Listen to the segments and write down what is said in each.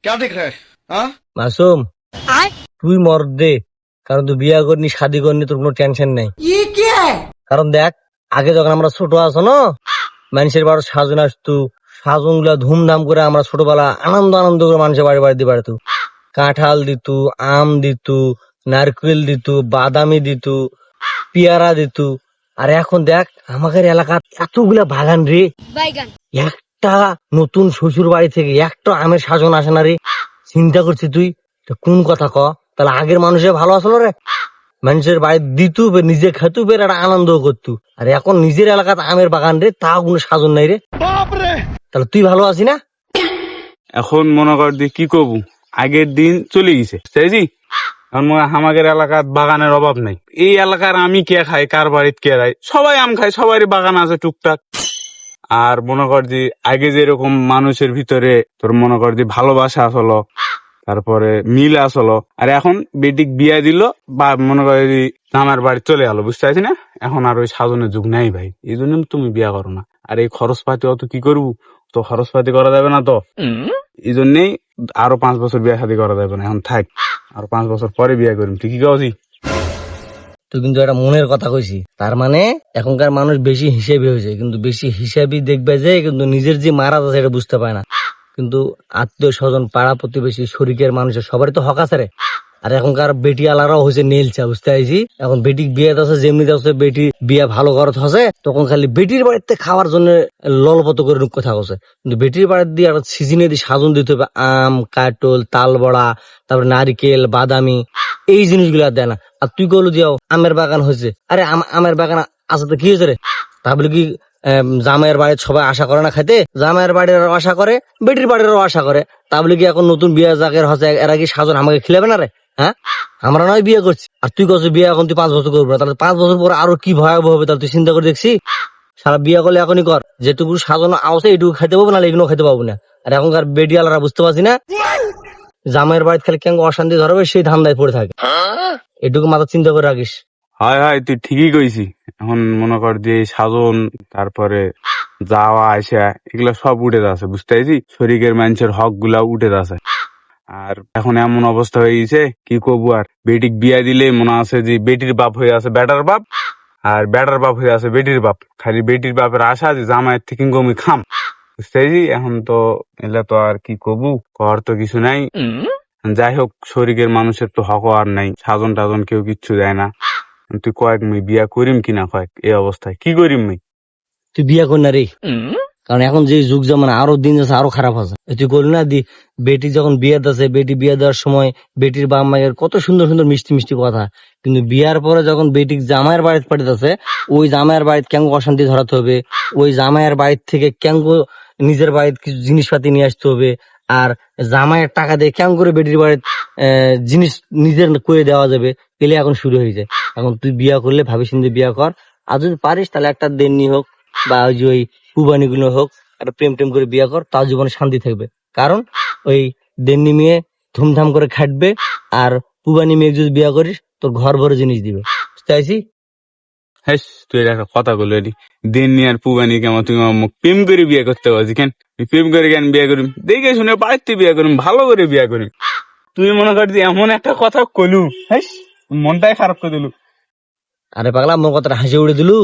क्या दिख रहा है? हाँ মাসুম তুই মর দে, কারণ তুই বিয়া করনি শাদি করনি, তোর কোনো টেনশন নেই। কারণ দেখ, আগে যখন আমরা ছোট আছো না, মানুষের বাড়ি সাজন আসতো, সাজন গুলা ধুমধাম করে আমরা ছোটবেলা আনন্দ আনন্দ করে মানুষের বাড়ি বাড়ি দিয়ে বেড়াতো। কাঁঠাল দিত, আম দিত, নারকেল দিত, বাদামি দিত, পেয়ারা দিত। আর এখন দেখ আমাদের এলাকার এতগুলা বাগান রে, একটা নতুন শ্বশুর বাড়ি থেকে একটা আমের সাজন আসে না রে। চিন্তা করছি তুই তা কোন কথা ক, তাহলে আগের মানুষের ভালো আসলো রে, মানুষের বাড়ি দিত নিজে খেতু বের একটা আনন্দ করতু। আর এখন নিজের এলাকাতে আমের বাগান রে, তাও কোনো সাজন নাই রে। তাহলে তুই ভালো আছি না? এখন মনে কর যে কি করবো, আগের দিন চলে গেছে বুঝছি। এখন আমাদের এলাকার বাগানের অভাব নাই। এই এলাকার আমি কে খাই, কার বাড়িতে কে খাই, সবাই আম খায়, সবারই বাগান আছে টুকটাক। আর মনে কর যে আগে যেরকম মানুষের ভিতরে তোর মনে কর যে ভালোবাসা আসলো, তারপরে মিল আসলো, আর এখন বেটিক বিয়া দিল বা মনে কর যে আমার বাড়ি চলে গেলো, বুঝতে পারছি না। এখন আর ওই সাজনের যুগ নাই ভাই, এই জন্য তুমি বিয়া করো না। আর এই খরচপাতি অত কি করবো, তো খরচপাতি করা যাবে না, তো এই জন্যই আরো 5 বছর বিয়া শাদী করা যাবে না। এখন থাক, আরো 5 বছর পরে বিয়া করিম, তুই কি কওছি? তুই কিন্তু একটা মনের কথা কইছি। তার মানে এখনকার মানুষ বেশি হিসেবি হয়েছে, কিন্তু বেশি হিসাবি দেখবে যে কিন্তু নিজের যে মারা আছে এটা বুঝতে পায় না। কিন্তু আত্মীয় স্বজন, পাড়া প্রতিবেশী, শরিকের মানুষের সবারই তো হক আছে রে। আর এখনকার বেটি আলারাও হয়েছে নেলচা, বুঝতে পারছি। এখন বেটি বিয়ে আছে যেমনি আছে, বেটি বিয়ে ভালো ঘরত হচ্ছে, তখন খালি বেটির বাড়িতে খাওয়ার জন্য ললপত করে কথা হচ্ছে। কিন্তু বেটির বাড়িতে দিয়ে একটা সিজনে দিয়ে সাজন দিতে হবে, আম, কাটল, তাল বড়া, তারপরে নারিকেল, বাদামি, এই জিনিসগুলো আর দেয় না। আর তুই কইলু দিয়াও আমের বাগান হয়েছে, আরে আমের বাগান আছে তো কি হয়েছে রে? তাহলে কি জামাইয়ের বাড়ির সবাই আশা করে না খাইতে? জামাইয়ের বাড়ির আশা করে, বেটির বাড়িরও আশা করে। তাহলে কি এখন নতুন বিয়ে জাগের হচ্ছে, এরা কি সাজন আমাকে খিলাবে না রে? হ্যাঁ, আমরা নয় বিয়ে করছি, আর তুই কত বিয়ে এখন তুই 5 বছর করবো না, তাহলে 5 বছর পর আরো কি ভয়াবহ হবে, তাহলে তুই চিন্তা করে দেখছি। সারা বিয়ে করলে এখনই কর, যেটুকু সাজানো আছে এইটুকু খাইতে পাবো না, এগুলো খাইতে পাবো না। আর এখনকার বেডিয়ালারা বুঝতে পারছি না, জামাইয়ের বাড়িতে খালি কেন অশান্তি ধরবে সেই ধান্দায় পড়ে থাকে। এটুকু মাথা চিন্তা করে রাখিস। হয় হয়, তুই ঠিকই কইছি। এখন মনে কর যে সাজন, তারপরে যাওয়া আসা, এগুলা সব উঠে যাচ্ছে, বুঝতে পারছি। শরীরের মানুষের হক গুলা উঠে যাচ্ছে। আর এখন এমন অবস্থা হয়ে গেছে, কি করবো আর, বেটিক বিয়া দিলে মনে আছে যে বেটির বাপ হয়ে আছে বেটার বাপ, আর বেটার বাপ হয়ে আছে বেটির বাপ। খালি বেটির বাপের আশা যে জামাইয়ের থেকে গমি খাম, বুঝতে পারছি। এখন তো এলে তো আর কি করবো, কর তো কিছু নাই। যাই হোক, শরীরের মানুষের তো হক আর নাই, সাজন টাজন কেউ কিচ্ছু দেয় না। তুই কয়েক মেয়ে বিয়া করিম কিনা, কয়েক এই অবস্থায় কি করিম মেয়ে? তুই বিয়ে কর না রে, কারণ এখন যে যুগ জামানা আরো দিন যাচ্ছে আরো খারাপ আছে। তুই করলি না দি, বেটি যখন বিয়ে দিচ্ছে, বেটি বিয়ে দেওয়ার সময় বেটির বাপ মায়ের কত সুন্দর সুন্দর মিষ্টি মিষ্টি কথা, কিন্তু বিয়ার পরে যখন বেটি জামাইয়ের বাড়িতে পাঠাতেছে, ওই জামাইয়ের বাড়িতে কেন অশান্তি ধরাতে হবে, ওই জামাইয়ের বাড়ির থেকে কেন নিজের বাড়িতে কিছু জিনিসপাতি নিয়ে আসতে হবে, আর জামাইয়ের টাকা দিয়ে কেন করে বেটির বাড়িতে জিনিস নিজের করে দেওয়া যাবে, এলে এখন শুরু হয়ে যায়। এখন তুই বিয়া করলে ভাবি চিন্তে বিয়া কর, আর যদি পারিস তাহলে একটা দেননি হোক বা ওই যে ওই কুরবানি গুলো হোক, একটা প্রেম টেম করে বিয়া কর, তার জীবনে শান্তি থাকবে। কারণ ওই দেননি মেয়ে ধুমধাম করে খাটবে, আর কুরবানি মেয়ে যদি বিয়া করিস তোর ঘর ভরে জিনিস দিবে, চাইছি। হ্যাঁ, তুই একটা কথা বলে দিন নি আর পুবানি কেমন, তুমি আমার প্রেম করে বিয়ে করতে পারছি কেন? প্রেম করে কেন বিয়ে করিম, দেখে শুনে বাড়িতে বিয়ে করিম, ভালো করে বিয়ে করিম। তুই মনে কর যে এমন একটা কথা কলু, হ্যাঁ, মনটাই খারাপ করে দিলু। আরে পাগলা, মোর কথাটা হাসি উড়ে দিলু।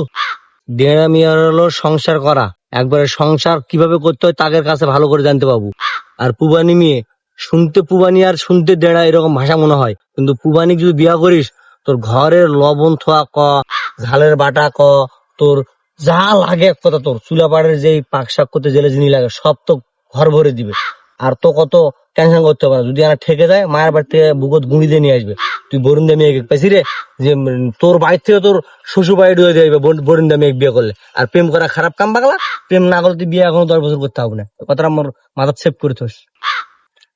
দেড়া মেয়ের হলো সংসার করা, একবারে সংসার কিভাবে করতে হয় তাদের কাছে ভালো করে জানতে পাবো। আর পুবানি মেয়ে শুনতে পুবানি আর শুনতে দেড়া এরকম ভাষা মনে হয়, কিন্তু পুবানি যদি বিয়া করিস তোর ঘরের লবণ থোয়া ক, ঝালের বাটা ক, তোর যা লাগে এক কথা, তোর চুলাপাড়ের যেই পাক শাক করতে জেলে জিনিস লাগে সব তো ঘর ভরে দিবে। আর তো কত টেনশন করতে হবে না, যদি আমার ঠেকে যায় মায়ের বাড়ি থেকে বুকত গুঁড়ি দিয়ে নিয়ে আসবে। তুই বরুণ মেয়ে পাইছি রে, যে তোর বাড়ির থেকে তোর শ্বশুর বাড়ি ঢুকে যাবে বরুণ মেয়ে বিয়ে করলে। আর প্রেম করা খারাপ কাম পাগলা, প্রেম না করলে তুই বিয়ে এখনো 10 বছর করতে হবে না, কথাটা আমার মাথা সেভ করে থোস।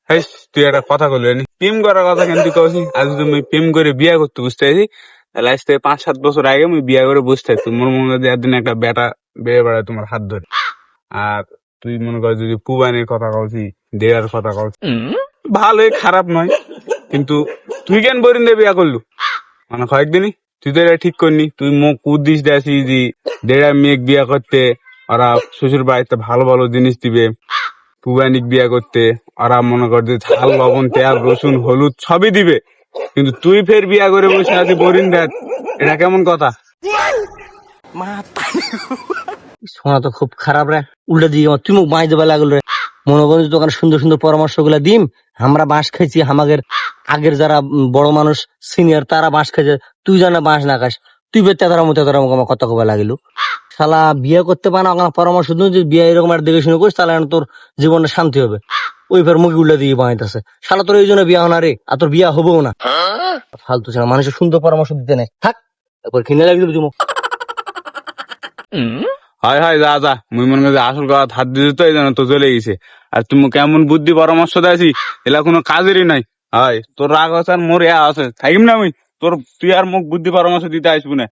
হ্যাঁ, তুই একটা কথা বললি প্রেম করার কথা কেন তুই কইছিস? আজ তুমি প্রেম করে বিয়ে করতে বুঝতে পারছি, তাহলে আজ থেকে 5-7 বছর আগে আমি বিয়ে করে বুঝতে পারছি মোর মনে হয় একদিন একটা বেটা বেড়ে বেড়ায় তোমার হাত ধরে। আর তুই মনে কর যদি পুবানির কথা কওছি, দেয়ার কথা কওছি, ভালোই খারাপ নয়, কিন্তু তুই কেন বরিন্দে বিয়া করলু? মানে কয়েকদিনই তুই তো এটা ঠিক করনি, তুই মুখ উদ্দিস দেখি যে দেড়া মেঘ বিয়া করতে, ওরা শ্বশুর বাড়িতে ভালো ভালো জিনিস দিবে, পুবানিক বিয়া করতে, ওরা মনে কর যে ঝাল লবণ তেল রসুন হলুদ সবই দিবে, কিন্তু তুই ফের বিয়া করে বসে আছিস বরিন রাত, এটা কেমন কথা? শোনা তো খুব খারাপ রে, উল্টা দিকে আমার তুই মুখ বাঁচ দেবা লাগল রে। মনে করি তোকে সুন্দর সুন্দর পরামর্শ গুলা দিম, আমরা বাঁশ খাইছি, আমাদের আগের যারা বড় মানুষ সিনিয়র তারা বাঁশ খাইছে, তুই জানা বাঁশ না খাস, তুই বের তেতারা মতো আমার কথা কবা লাগিল। শালা বিয়ে করতে পারে না, ওখানে পরামর্শ দিন যে বিয়ে এরকম আর দেখে শুনে করিস, তাহলে তোর জীবনে শান্তি হবে। ওই ফের মুখে উল্টা দিয়ে বাঁধাইতেছে, শালা তোর এই জন্য বিয়া হনা রে, আর তোর বিয়া হবেও না। ফালতু ছিল, মানুষের সুন্দর পরামর্শ দিতে নেই, থাক একবার কিনে লাগিয়ে দিবি তুমি। হয় হয়, যা যা, মুই মনে করি যে আসল কথা হাত দিতে তো এই জন্য তো চলে গেছে। আর তুমি কেমন বুদ্ধি পরামর্শ দেয়ছি, এলা কোনো কাজেরই নাই। হয় তোর রাগ আছে আর মোর আছে, থাকিম না আমি তোর, তুই আর মুখ বুদ্ধি পরামর্শ দিতে আসবি না।